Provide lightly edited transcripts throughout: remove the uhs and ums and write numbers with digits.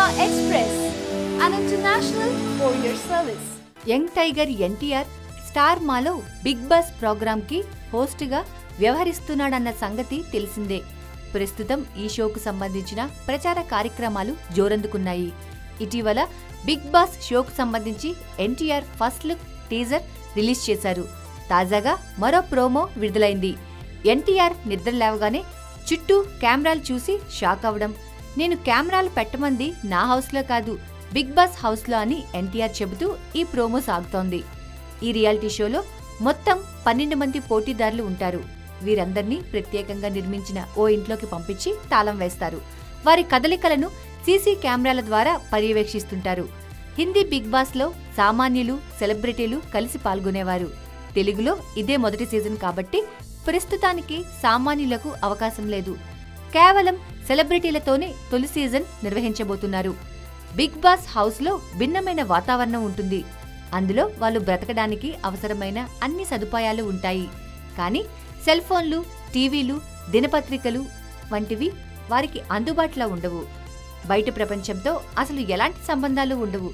Express, an international courier service. Young tiger NTR star మాలో big boss ప్రోగ్రాంకి హోస్ట్గా వ్యవహరిస్తున్నాడన్న సంగతి తెలిసిందే. ప్రస్తుతం ఈ షోకు సంబంధించిన ప్రచార కార్యక్రమాలు జోరందుకున్నాయి. ఇటీవల బిగ్ బాస్ షోకు సంబంధించి NTR first look teaser release చేశారు. తాజాగా మరో ప్రోమో విడుదలైంది. ఎన్టీఆర్ నిద్ర లేవగానే చుట్టూ కెమెరాలు చూసి షాక్ అవ్వడం, నేను కెమెరాలు పెట్టమంది నా హౌస్లో కాదు, బిగ్ బాస్ హౌస్లో అని ఎన్టీఆర్ చెబుతూ ఈ ప్రోమో సాగుతోంది. ఈ రియాలిటీ షోలో మొత్తం 12 మంది పోటీదారులు ఉంటారు. వీరందర్నీ ప్రత్యేకంగా నిర్మించిన ఓ ఇంట్లోకి పంపించి తాళం వేస్తారు. వారి కదలికలను సీసీ కెమెరాల ద్వారా పర్యవేక్షిస్తుంటారు. హిందీ బిగ్ బాస్లో సామాన్యులు, సెలబ్రిటీలు కలిసి పాల్గొనేవారు. తెలుగులో ఇదే మొదటి సీజన్ కాబట్టి ప్రస్తుతానికి సామాన్యులకు అవకాశం లేదు. కేవలం సెలబ్రిటీలతోనే తొలి సీజన్ నిర్వహించబోతున్నారు. బిగ్ బాస్ హౌస్లో భిన్నమైన వాతావరణం ఉంటుంది. అందులో వాళ్ళు బ్రతకడానికి అవసరమైన అన్ని సదుపాయాలు ఉంటాయి. కానీ సెల్ ఫోన్లు, టీవీలు, దినపత్రికలు వంటివి వారికి అందుబాటులో ఉండవు. బయట ప్రపంచంతో అసలు ఎలాంటి సంబంధాలు ఉండవు.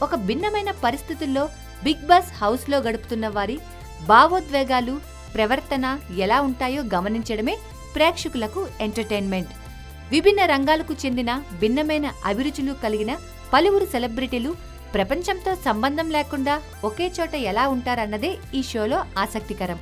ఒక భిన్నమైన పరిస్థితుల్లో బిగ్ బాస్ హౌస్లో గడుపుతున్న వారి భావోద్వేగాలు, ప్రవర్తన ఎలా ఉంటాయో గమనించడమే ప్రేక్షకులకు ఎంటర్టైన్మెంట్. విభిన్న రంగాలకు చెందిన భిన్నమైన అభిరుచులు కలిగిన పలువురు సెలబ్రిటీలు ప్రపంచంతో సంబంధం లేకుండా ఒకే చోట ఎలా ఉంటారన్నదే ఈ షోలో ఆసక్తికరం.